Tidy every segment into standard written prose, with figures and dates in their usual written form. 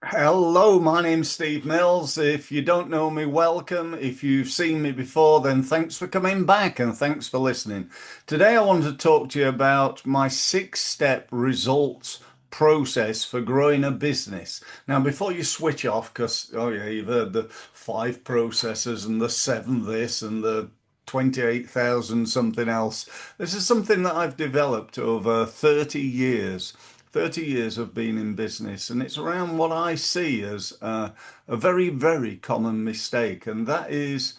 Hello, my name's Steve Mills. If you don't know me, welcome. If you've seen me before, then thanks for coming back and thanks for listening. Today, I want to talk to you about my six-step results process for growing a business. Now, before you switch off, because, oh yeah, you've heard the five processes and the seven this and the 28,000 something else. This is something that I've developed over 30 years. 30 years of being in business, and it's around what I see as a very, very common mistake, and that is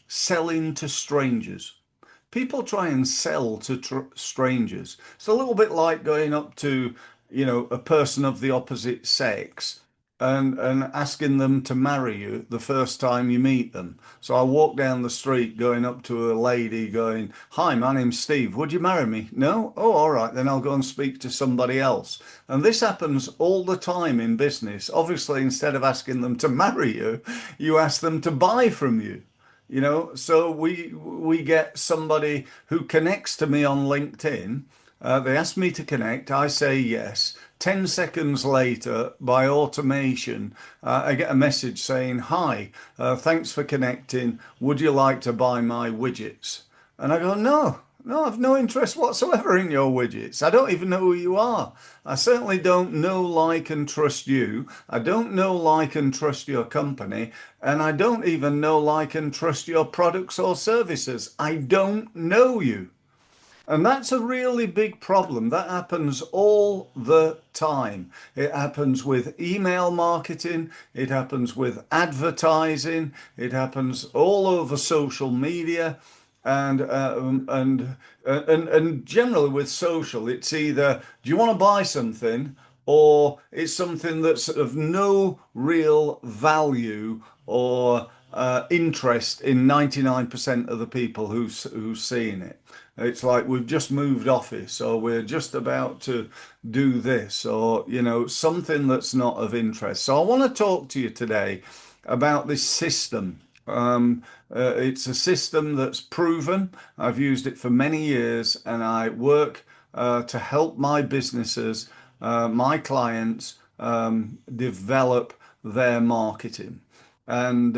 selling to strangers. People try and sell to strangers. It's a little bit like going up to, a person of the opposite sex and asking them to marry you the first time you meet them. So I walk down the street going up to a lady going, "Hi, my name's Steve. Would you marry me?" No? Oh, all right, then I'll go and speak to somebody else. And this happens all the time in business. Obviously, instead of asking them to marry you, you ask them to buy from you. So we get somebody who connects to me on LinkedIn. They ask me to connect. I say yes. 10 seconds later, by automation, I get a message saying, "Hi, thanks for connecting. Would you like to buy my widgets?" And I go, "No, no, I've no interest whatsoever in your widgets. I don't even know who you are. I certainly don't know, like, and trust you. I don't know, like, and trust your company. And I don't even know, like, and trust your products or services. I don't know you." And that's a really big problem. That happens all the time. It happens with email marketing, it happens with advertising, it happens all over social media, and and generally with social, it's either do you want to buy something, or it's something that's of no real value or interest in 99% of the people who's seeing it. It's like we've just moved office, or we're just about to do this, or, something that's not of interest. So I want to talk to you today about this system. It's a system that's proven. I've used it for many years, and I work to help my businesses, my clients, develop their marketing. And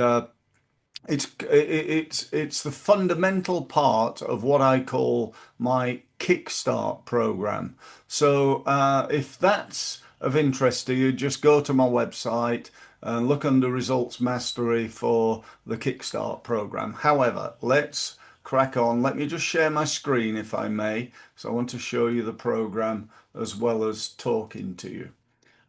it's the fundamental part of what I call my Kickstart program. So if that's of interest to you, just go to my website and look under Results Mastery for the Kickstart program. However, let's crack on. Let me just share my screen if I may. So I want to show you the program as well as talking to you.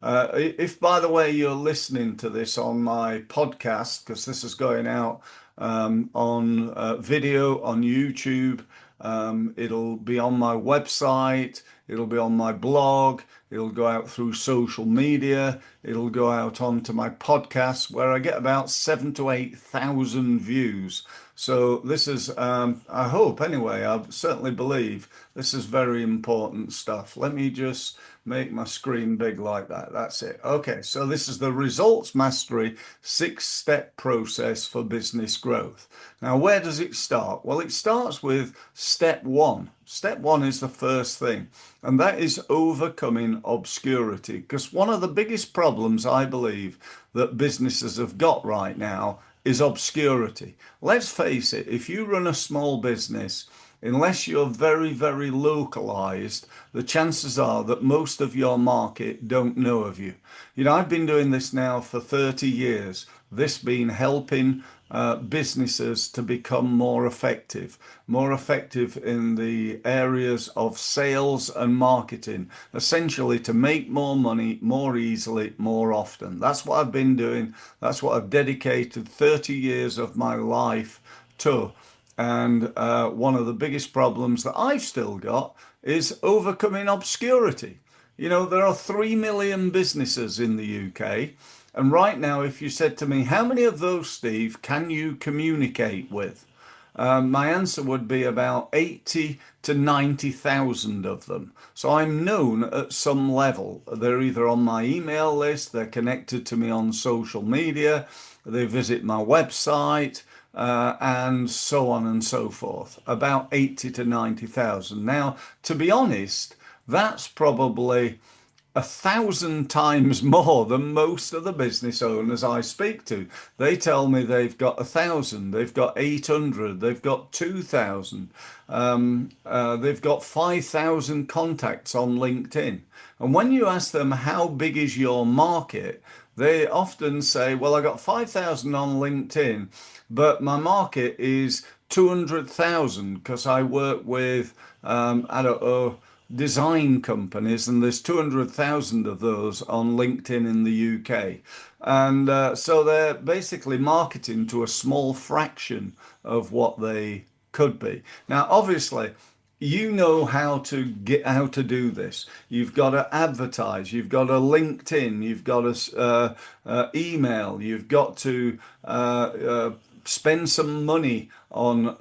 If, by the way, you're listening to this on my podcast, because this is going out on video on YouTube, it'll be on my website, it'll be on my blog, it'll go out through social media, it'll go out onto my podcast, where I get about 7 to 8 thousand views. So this is, I hope anyway, I certainly believe this is very important stuff. Let me just make my screen big like that. That's it. Okay, so this is the Results Mastery six-step process for business growth. Now, where does it start? Well, it starts with step one. Step one is the first thing, and that is overcoming obscurity. Because one of the biggest problems I believe that businesses have got right now is obscurity. Let's face it, if you run a small business, unless you're very, very localized, the chances are that most of your market don't know of you. I've been doing this now for 30 years, this being helping businesses to become more effective in the areas of sales and marketing, essentially to make more money more easily, more often. That's what I've been doing. That's what I've dedicated 30 years of my life to. And one of the biggest problems that I've still got is overcoming obscurity. There are 3 million businesses in the UK. And right now, if you said to me, how many of those, Steve, can you communicate with? My answer would be about 80 to 90,000 of them. So I'm known at some level. They're either on my email list, they're connected to me on social media, they visit my website, and so on and so forth. About 80 to 90,000. Now, to be honest, that's probably 1,000 times more than most of the business owners I speak to. They tell me they've got 1,000, they've got 800, they've got 2,000, they've got 5,000 contacts on LinkedIn. And when you ask them how big is your market, they often say, well, I got 5,000 on LinkedIn, but my market is 200,000 because I work with, I don't know, design companies, and there's 200,000 of those on LinkedIn in the UK. And so they're basically marketing to a small fraction of what they could be. Now, obviously, you know how to do this. You've got to advertise. You've got to LinkedIn. You've got to email. You've got to spend some money on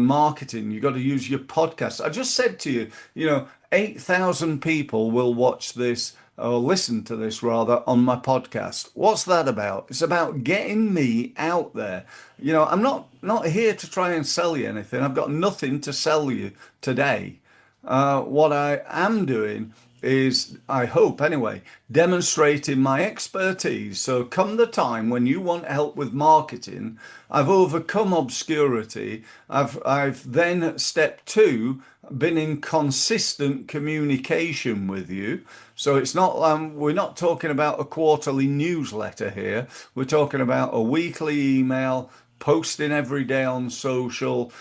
marketing. You've got to use your podcast. I just said to you, 8,000 people will watch this or listen to this rather on my podcast. What's that about? It's about getting me out there. I'm not here to try and sell you anything. I've got nothing to sell you today. What I am doing is, I hope anyway, demonstrating my expertise. So come the time when you want help with marketing, I've overcome obscurity. I've then step two, been in consistent communication with you. So it's not we're not talking about a quarterly newsletter here. We're talking about a weekly email, posting every day on social,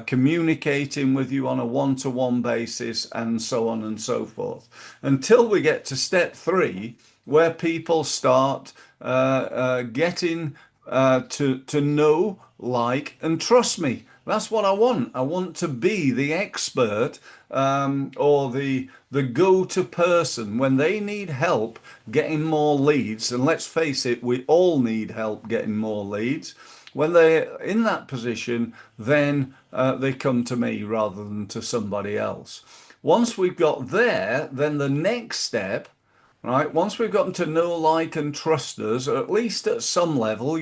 communicating with you on a one-to-one basis, and so on and so forth. Until we get to step three, where people start getting to know, like, and trust me. That's what I want. I want to be the expert or the go-to person when they need help getting more leads. And let's face it, we all need help getting more leads. When they're in that position, then they come to me rather than to somebody else. Once we've got there, then the next step, right? Once we've gotten to know, like, and trust us, at least at some level,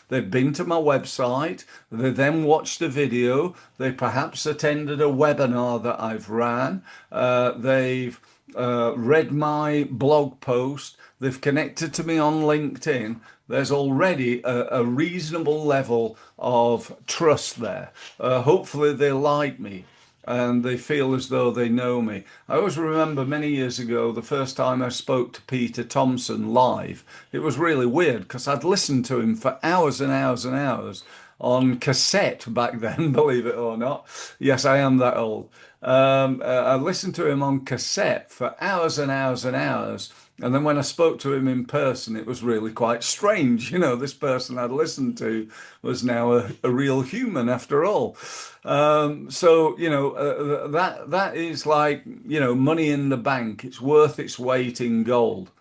they've been to my website, they then watched a video, they perhaps attended a webinar that I've ran, they've read my blog post, they've connected to me on LinkedIn. There's already a reasonable level of trust there. Hopefully they like me and they feel as though they know me. I always remember many years ago, the first time I spoke to Peter Thompson live, it was really weird because I'd listened to him for hours and hours and hours on cassette back then, believe it or not. Yes, I am that old. I listened to him on cassette for hours and hours and hours. And then when I spoke to him in person, it was really quite strange. This person I'd listened to was now a real human after all. So, that is like, money in the bank. It's worth its weight in gold.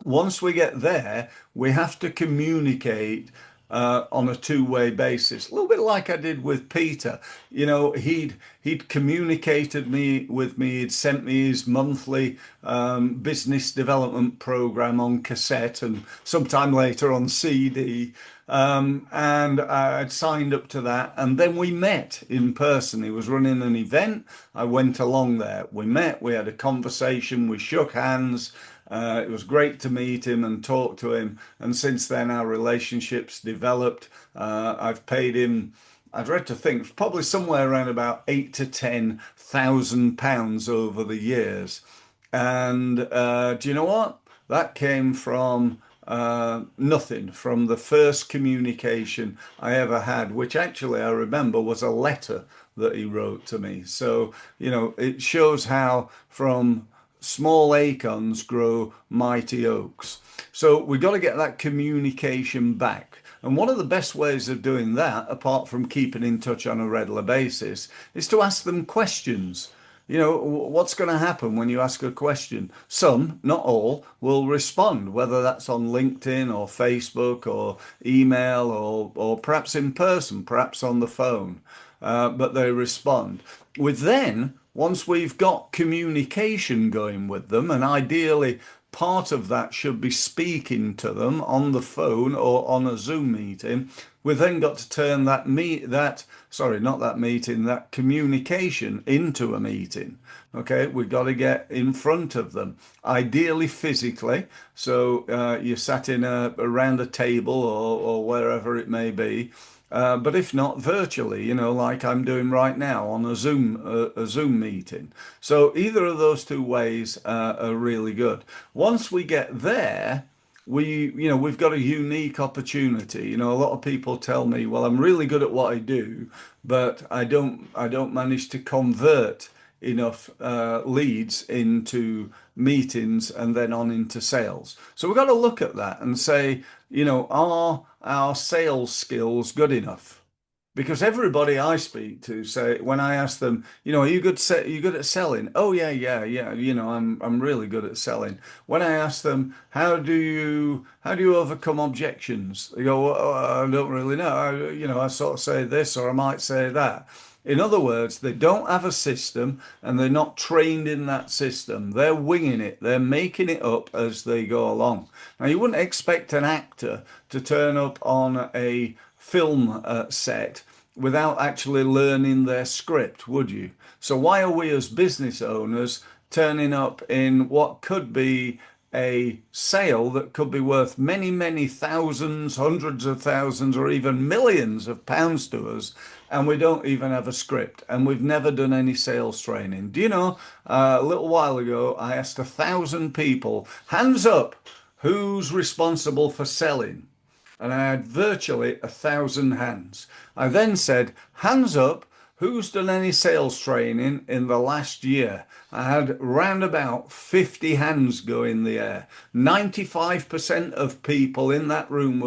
Once we get there, we have to communicate on a two-way basis, a little bit like I did with Peter. He'd communicated me with me. He'd sent me his monthly business development program on cassette and sometime later on CD. And I'd signed up to that. And then we met in person. He was running an event. I went along there. We met, we had a conversation, we shook hands. It was great to meet him and talk to him. And since then, our relationship's developed. I've paid him, I'd read to think, probably somewhere around about £8,000 to £10,000 over the years. And do you know what? That came from nothing, from the first communication I ever had, which actually I remember was a letter that he wrote to me. So, it shows how from small acorns grow mighty oaks. So we've got to get that communication back. And one of the best ways of doing that, apart from keeping in touch on a regular basis, is to ask them questions. What's going to happen when you ask a question? Some, not all, will respond, whether that's on LinkedIn or Facebook or email or perhaps in person, perhaps on the phone. But they respond. Once we've got communication going with them, and ideally part of that should be speaking to them on the phone or on a Zoom meeting. We've then got to turn sorry, not that meeting, that communication into a meeting. Okay, we've got to get in front of them, ideally physically. So you're sat around a table or wherever it may be. But if not, virtually, like I'm doing right now on a Zoom meeting. So either of those two ways are really good. Once we get there, we've got a unique opportunity. A lot of people tell me, well, I'm really good at what I do, but I don't manage to convert enough leads into meetings and then on into sales. So we've got to look at that and say, are our sales skills good enough? Because everybody I speak to say when I ask them, are you good at selling? Oh yeah, yeah, yeah. I'm really good at selling. When I ask them, how do you overcome objections? They go, well, I don't really know. I sort of say this or I might say that. In other words, they don't have a system and they're not trained in that system. They're winging it. They're making it up as they go along. Now, you wouldn't expect an actor to turn up on a film set without actually learning their script, would you? So why are we as business owners turning up in what could be a sale that could be worth many, many thousands, hundreds of thousands, or even millions of pounds to us, and we don't even have a script, and we've never done any sales training? Do you know, a little while ago, I asked 1,000 people, hands up, who's responsible for selling? And I had virtually 1,000 hands. I then said, hands up, who's done any sales training in the last year? I had round about 50 hands go in the air. 95% of people in that room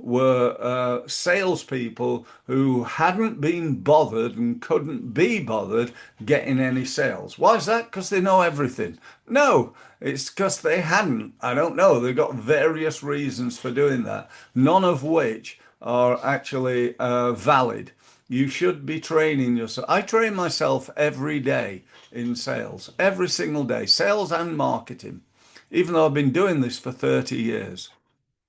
were salespeople who hadn't been bothered and couldn't be bothered getting any sales. Why is that? Because they know everything. No, it's because they hadn't. I don't know. They've got various reasons for doing that, none of which are actually valid. You should be training yourself. I train myself every day in sales, every single day, sales and marketing, even though I've been doing this for 30 years.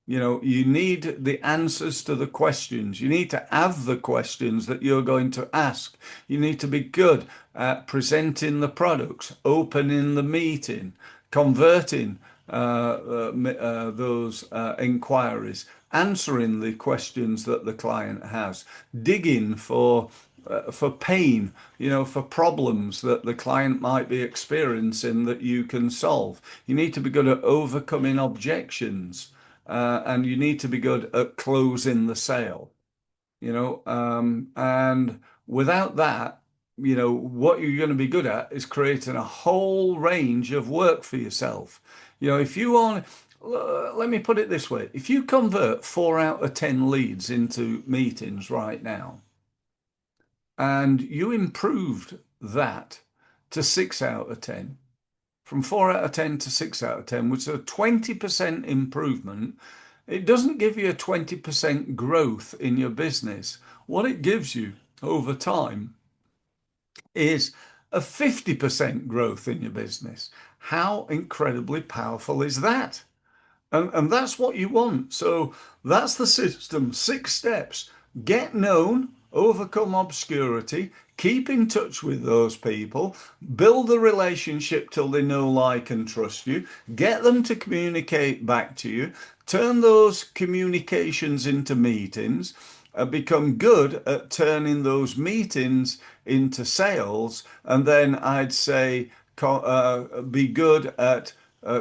You need the answers to the questions. You need to have the questions that you're going to ask. You need to be good at presenting the products, opening the meeting, converting those inquiries, answering the questions that the client has, digging for pain, for problems that the client might be experiencing that you can solve. You need to be good at overcoming objections, and you need to be good at closing the sale. And without that, what you're going to be good at is creating a whole range of work for yourself. If you want, let me put it this way, if you convert 4 out of 10 leads into meetings right now, and you improved that to 6 out of 10, from 4 out of 10 to 6 out of 10, which is a 20% improvement, it doesn't give you a 20% growth in your business. What it gives you over time is a 50% growth in your business. How incredibly powerful is that? And that's what you want. So that's the system. 6 steps. Get known, overcome obscurity, keep in touch with those people, build the relationship till they know, like, and trust you, get them to communicate back to you, turn those communications into meetings, become good at turning those meetings into sales, and then I'd say be good at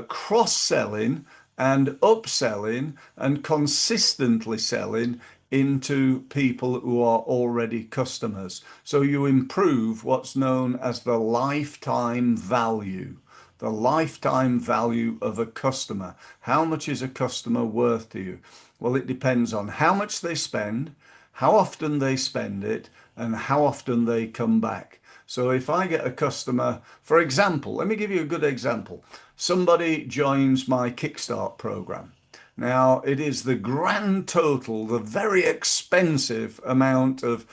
cross-selling and upselling and consistently selling into people who are already customers. So you improve what's known as the lifetime value. The lifetime value of a customer. How much is a customer worth to you? Well, it depends on how much they spend, how often they spend it, and how often they come back. So if I get a customer, for example, let me give you a good example. Somebody joins my Kickstart program. Now, it is the grand total, the very expensive amount of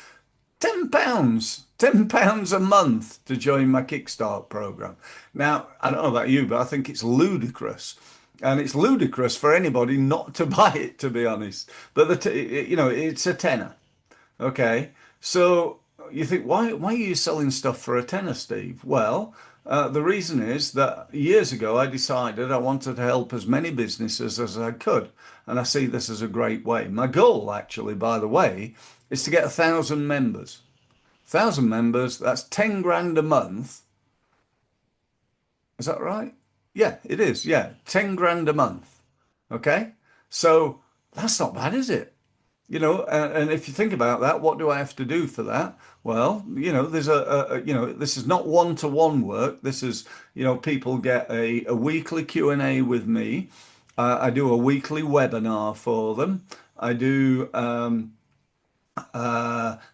£10 £10 a month to join my Kickstart program. Now, I don't know about you, but I think it's ludicrous. And it's ludicrous for anybody not to buy it, to be honest. But it's a tenner. Okay. So you think, why are you selling stuff for a tenner, Steve? Well, the reason is that years ago I decided I wanted to help as many businesses as I could. And I see this as a great way. My goal, actually, by the way, is to get 1,000 members. 1,000 members, that's 10 grand a month. Is that right? Yeah, it is. Yeah, 10 grand a month. Okay. So that's not bad, is it? And if you think about that, what do I have to do for that? Well, there's this is not one-to-one work. This is, people get a weekly Q&A with me. I do a weekly webinar for them. I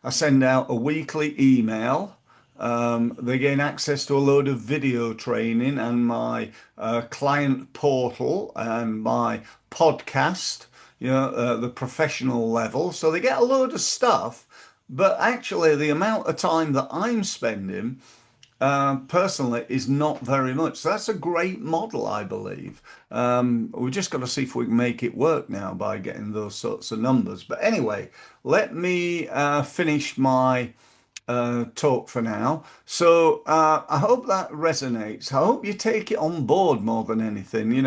send out a weekly email. They gain access to a load of video training and my client portal and my podcast, the professional level. So they get a load of stuff, but actually the amount of time that I'm spending personally is not very much. So that's a great model, I believe. We've just got to see if we can make it work now by getting those sorts of numbers. But anyway, let me finish my talk for now. So I hope that resonates. I hope you take it on board more than anything.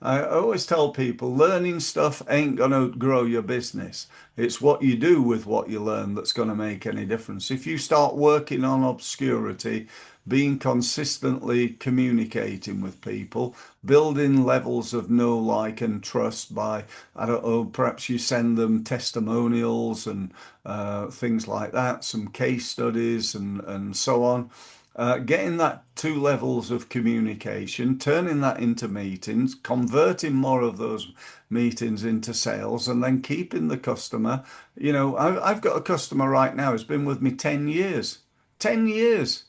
I always tell people learning stuff ain't going to grow your business. It's what you do with what you learn that's going to make any difference. If you start working on obscurity, being consistently communicating with people, building levels of know, like, and trust by, I don't know, perhaps you send them testimonials and things like that, some case studies and so on. Getting that two levels of communication, turning that into meetings, converting more of those meetings into sales, and then keeping the customer. I've got a customer right now who's been with me 10 years. 10 years.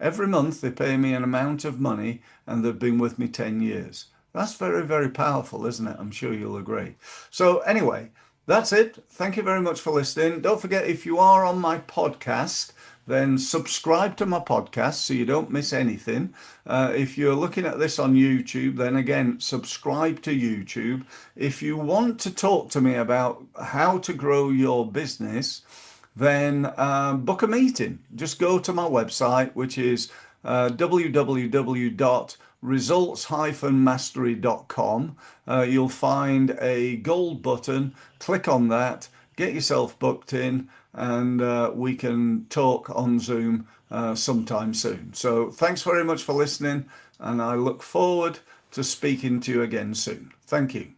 Every month they pay me an amount of money and they've been with me 10 years. That's very, very powerful, isn't it? I'm sure you'll agree. So anyway, that's it. Thank you very much for listening. Don't forget, if you are on my podcast, then subscribe to my podcast so you don't miss anything. If you're looking at this on YouTube, then again, subscribe to YouTube. If you want to talk to me about how to grow your business, then book a meeting. Just go to my website, which is www.results-mastery.com. You'll find a gold button. Click on that, get yourself booked in, and we can talk on Zoom sometime soon. So thanks very much for listening, and I look forward to speaking to you again soon. Thank you.